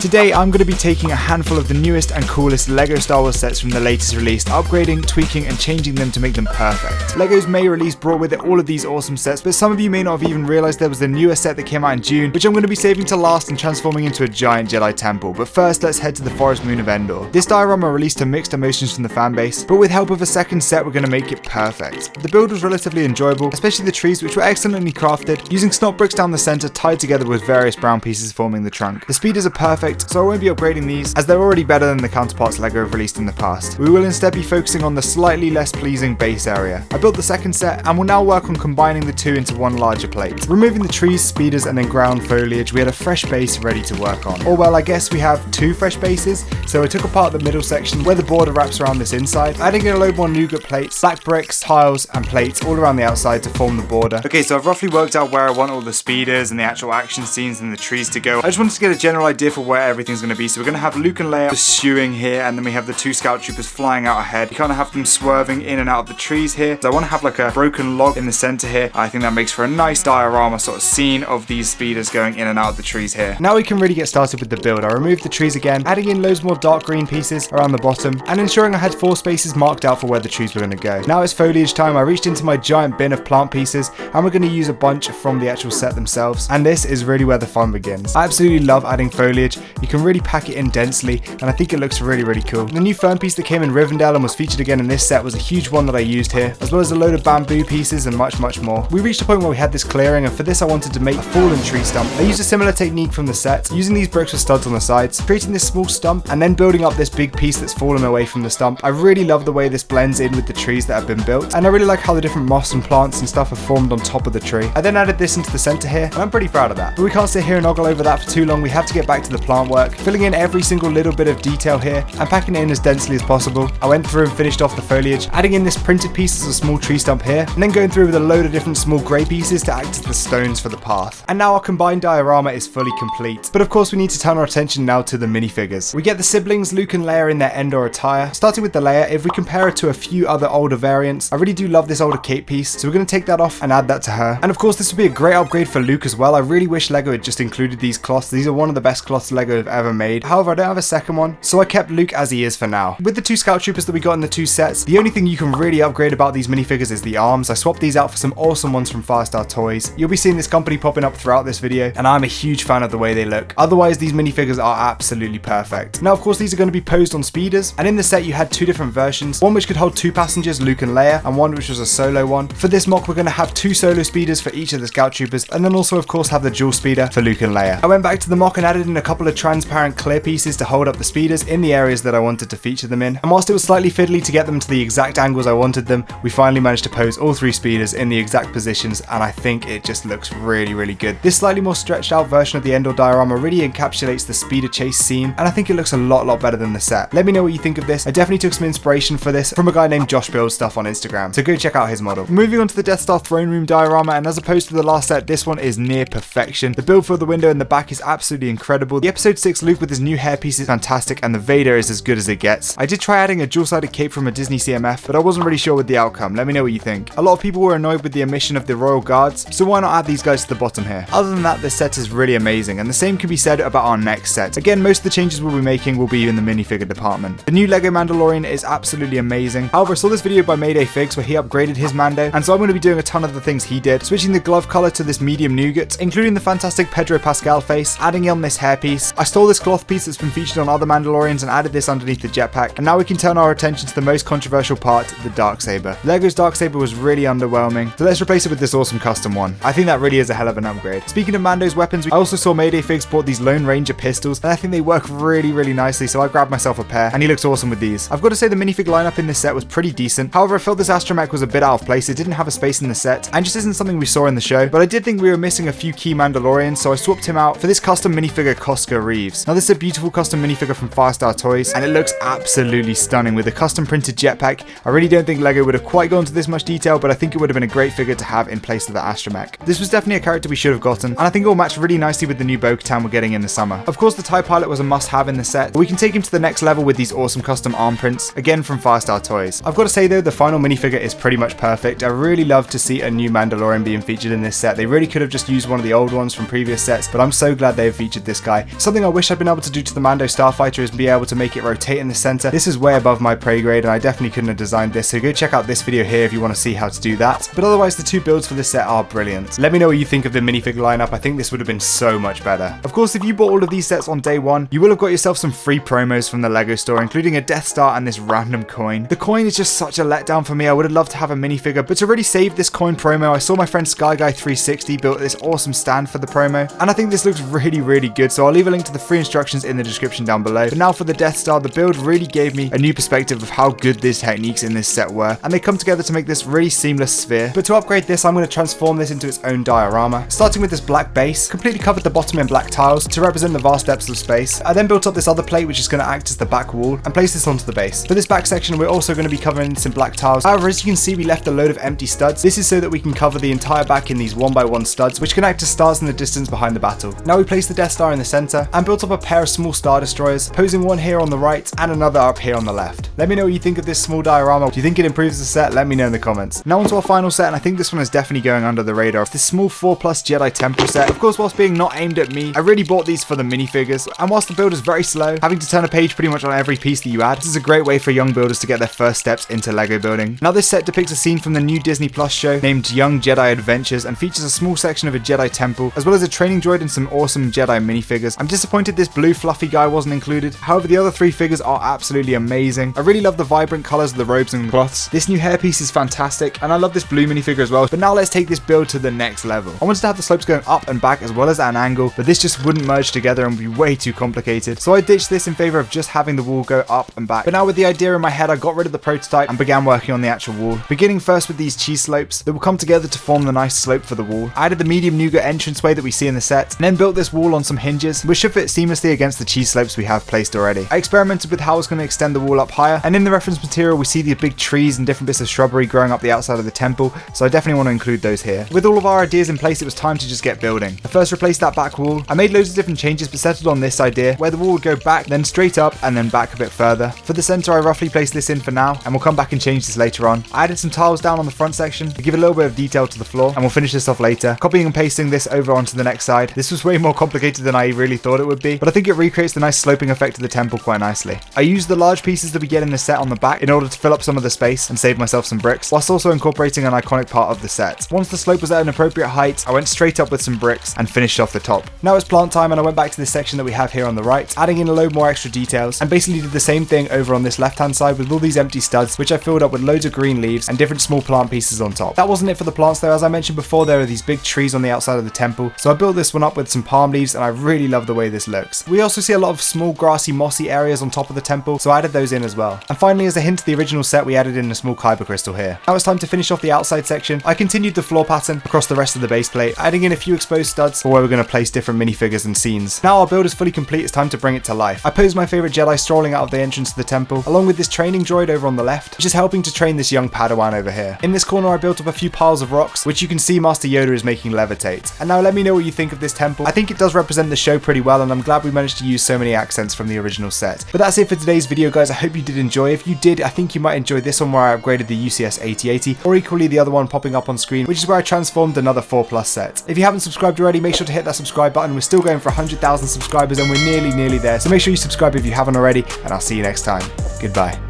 Today I'm going to be taking a handful of the newest and coolest LEGO Star Wars sets from the latest release, upgrading, tweaking and changing them to make them perfect. LEGO's May release brought with it all of these awesome sets, but some of you may not have even realised there was the newest set that came out in June, which I'm going to be saving to last and transforming into a giant Jedi temple. But first, let's head to the Forest Moon of Endor. This diorama released to mixed emotions from the fanbase, but with help of a second set we're going to make it perfect. The build was relatively enjoyable, especially the trees, which were excellently crafted, using snot bricks down the centre tied together with various brown pieces forming the trunk. The speeders are perfect, so I won't be upgrading these as they're already better than the counterparts LEGO have released in the past. We will instead be focusing on the slightly less pleasing base area. I built the second set and will now work on combining the two into one larger plate. Removing the trees, speeders and then ground foliage, we had a fresh base ready to work on. Or well, I guess we have two fresh bases, so I took apart the middle section where the border wraps around this inside, adding in a load more nougat plates, black bricks, tiles and plates all around the outside to form the border. Okay, so I've roughly worked out where I want all the speeders and the actual action scenes and the trees to go. I just wanted to get a general idea for where everything's going to be. So we're going to have Luke and Leia pursuing here, and then we have the two scout troopers flying out ahead. You kind of have them swerving in and out of the trees here. So I want to have like a broken log in the center here. I think that makes for a nice diorama sort of scene of these speeders going in and out of the trees here. Now we can really get started with the build. I removed the trees again, adding in loads more dark green pieces around the bottom and ensuring I had 4 spaces marked out for where the trees were going to go. Now it's foliage time. I reached into my giant bin of plant pieces and we're going to use a bunch from the actual set themselves, and this is really where the fun begins. I absolutely love adding foliage. You can really pack it in densely and I think it looks really cool. The new fern piece that came in Rivendell and was featured again in this set was a huge one that I used here, as well as a load of bamboo pieces and much more. We reached a point where we had this clearing, and for this I wanted to make a fallen tree stump. I used a similar technique from the set, using these bricks with studs on the sides, creating this small stump and then building up this big piece that's fallen away from the stump. I really love the way this blends in with the trees that have been built, and I really like how the different moss and plants and stuff have formed on top of the tree. I then added this into the center here and I'm pretty proud of that. But we can't sit here and ogle over that for too long. We have to get back to the plant work, filling in every single little bit of detail here and packing it in as densely as possible. I went through and finished off the foliage, adding in this printed piece as a small tree stump here, and then going through with a load of different small grey pieces to act as the stones for the path. And now our combined diorama is fully complete. But of course we need to turn our attention now to the minifigures. We get the siblings Luke and Leia in their Endor attire. Starting with the Leia, if we compare her to a few other older variants, I really do love this older cape piece, so we're going to take that off and add that to her. And of course this would be a great upgrade for Luke as well. I really wish LEGO had just included these cloths. These are one of the best cloths LEGO have ever made. However, I don't have a second one, so I kept Luke as he is for now. With the two scout troopers that we got in the two sets, the only thing you can really upgrade about these minifigures is the arms. I swapped these out for some awesome ones from Firestar Toys. You'll be seeing this company popping up throughout this video, and I'm a huge fan of the way they look. Otherwise, these minifigures are absolutely perfect. Now, of course, these are going to be posed on speeders, and in the set you had 2 different versions, one which could hold 2 passengers, Luke and Leia, and one which was a solo one. For this mock, we're going to have 2 solo speeders for each of the scout troopers, and then also, of course, have the dual speeder for Luke and Leia. I went back to the mock and added in a couple of transparent clear pieces to hold up the speeders in the areas that I wanted to feature them in, and whilst it was slightly fiddly to get them to the exact angles I wanted them, we finally managed to pose all 3 speeders in the exact positions, and I think it just looks really good. This slightly more stretched out version of the Endor diorama really encapsulates the speeder chase scene, and I think it looks a lot better than the set. Let me know what you think of this. I definitely took some inspiration for this from a guy named Josh Builds Stuff on Instagram, so go check out his model. Moving on to the Death Star throne room diorama, and as opposed to the last set, this one is near perfection. The build for the window in the back is absolutely incredible. The episode 6 Luke with his new hairpiece is fantastic, and the Vader is as good as it gets. I did try adding a dual-sided cape from a Disney CMF, but I wasn't really sure with the outcome. Let me know what you think. A lot of people were annoyed with the omission of the Royal Guards, so why not add these guys to the bottom here? Other than that, this set is really amazing, and the same can be said about our next set. Again, most of the changes we'll be making will be in the minifigure department. The new LEGO Mandalorian is absolutely amazing. However, I saw this video by Mayday Figs where he upgraded his Mando, and so I'm going to be doing a ton of the things he did, switching the glove color to this medium nougat, including the fantastic Pedro Pascal face, adding on this hairpiece. I stole this cloth piece that's been featured on other Mandalorians and added this underneath the jetpack, and now we can turn our attention to the most controversial part, the Darksaber. LEGO's Darksaber was really underwhelming, so let's replace it with this awesome custom one. I think that really is a hell of an upgrade. Speaking of Mando's weapons, I also saw Mayday Figs bought these Lone Ranger pistols, and I think they work really nicely, so I grabbed myself a pair, and he looks awesome with these. I've got to say the minifig lineup in this set was pretty decent. However, I felt this astromech was a bit out of place. It didn't have a space in the set, and just isn't something we saw in the show, but I did think we were missing a few key Mandalorians, so I swapped him out for this custom minifigure Costco Reeves. Now, this is a beautiful custom minifigure from Firestar Toys, and it looks absolutely stunning with a custom printed jetpack. I really don't think LEGO would have quite gone to this much detail, but I think it would have been a great figure to have in place of the astromech. This was definitely a character we should have gotten, and I think it will match really nicely with the new Bo-Katan we're getting in the summer. Of course, the TIE Pilot was a must-have in the set, but we can take him to the next level with these awesome custom arm prints, again from Firestar Toys. I've got to say though, the final minifigure is pretty much perfect. I really love to see a new Mandalorian being featured in this set. They really could have just used one of the old ones from previous sets, but I'm so glad they've featured this guy. something I wish I'd been able to do to the Mando Starfighter is be able to make it rotate in the center. This is way above my pay grade, and I definitely couldn't have designed this, so go check out this video here if you want to see how to do that. But otherwise, the two builds for this set are brilliant. Let me know what you think of the minifigure lineup. I think this would have been so much better. Of course, if you bought all of these sets on day one, you will have got yourself some free promos from the LEGO store, including a Death Star and this random coin. The coin is just such a letdown for me. I would have loved to have a minifigure, but to really save this coin promo, I saw my friend SkyGuy360 built this awesome stand for the promo, and I think this looks really good, so I'll leave a link to the free instructions in the description down below. But now for the Death Star, the build really gave me a new perspective of how good these techniques in this set were, and they come together to make this really seamless sphere. But to upgrade this, I'm going to transform this into its own diorama. Starting with this black base, completely covered the bottom in black tiles to represent the vast depths of space. I then built up this other plate which is going to act as the back wall and place this onto the base. For this back section, we're also going to be covering this in black tiles. However, as you can see, we left a load of empty studs. This is so that we can cover the entire back in these 1x1 studs, which can act as stars in the distance behind the battle. Now we place the Death Star in the center and built up a pair of small Star Destroyers, posing one here on the right and another up here on the left. Let me know what you think of this small diorama. Do you think it improves the set? Let me know in the comments. Now onto our final set, and I think this one is definitely going under the radar. This small 4+ Jedi Temple set. Of course, whilst being not aimed at me, I really bought these for the minifigures, and whilst the build is very slow, having to turn a page pretty much on every piece that you add, this is a great way for young builders to get their first steps into LEGO building. Now this set depicts a scene from the new Disney Plus show named Young Jedi Adventures and features a small section of a Jedi temple, as well as a training droid and some awesome Jedi minifigures. I'm disappointed this blue fluffy guy wasn't included. However, the other three figures are absolutely amazing. I really love the vibrant colors of the robes and cloths. This new hairpiece is fantastic, and I love this blue minifigure as well. But now let's take this build to the next level. I wanted to have the slopes going up and back as well as at an angle, but this just wouldn't merge together and be way too complicated. So I ditched this in favor of just having the wall go up and back. But now with the idea in my head, I got rid of the prototype and began working on the actual wall. Beginning first with these cheese slopes that will come together to form the nice slope for the wall. I added the medium nougat entranceway that we see in the set, and then built this wall on some hinges, which should fit seamlessly against the cheese slopes we have placed already. I experimented with how I was going to extend the wall up higher, and in the reference material we see the big trees and different bits of shrubbery growing up the outside of the temple, so I definitely want to include those here. With all of our ideas in place, it was time to just get building. I first replaced that back wall. I made loads of different changes but settled on this idea where the wall would go back, then straight up, and then back a bit further. For the center, I roughly placed this in for now, and we'll come back and change this later on. I added some tiles down on the front section to give a little bit of detail to the floor, and we'll finish this off later. Copying and pasting this over onto the next side. This was way more complicated than I really thought it would be, but I think it recreates the nice sloping effect of the temple quite nicely. I used the large pieces that we get in the set on the back in order to fill up some of the space and save myself some bricks, whilst also incorporating an iconic part of the set. Once the slope was at an appropriate height, I went straight up with some bricks and finished off the top. Now it's plant time, and I went back to this section that we have here on the right, adding in a load more extra details, and basically did the same thing over on this left hand side with all these empty studs, which I filled up with loads of green leaves and different small plant pieces on top. That wasn't it for the plants though. As I mentioned before, there are these big trees on the outside of the temple, so I built this one up with some palm leaves, and I really love the way this looks. We also see a lot of small grassy mossy areas on top of the temple, so I added those in as well. And finally, as a hint to the original set, we added in a small kyber crystal here. Now it's time to finish off the outside section. I continued the floor pattern across the rest of the base plate, adding in a few exposed studs for where we're going to place different minifigures and scenes. Now our build is fully complete, it's time to bring it to life. I posed my favourite Jedi strolling out of the entrance to the temple, along with this training droid over on the left, which is helping to train this young Padawan over here. In this corner, I built up a few piles of rocks, which you can see Master Yoda is making levitate. And now let me know what you think of this temple. I think it does represent the show pretty well, and I'm glad we managed to use so many accents from the original set. But that's it for today's video, guys. I hope you did enjoy. If you did, I think you might enjoy this one where I upgraded the UCS 8080, or equally the other one popping up on screen, which is where I transformed another 4+ set. If you haven't subscribed already, make sure to hit that subscribe button. We're still going for 100,000 subscribers, and we're nearly there, so make sure you subscribe if you haven't already, and I'll see you next time. Goodbye.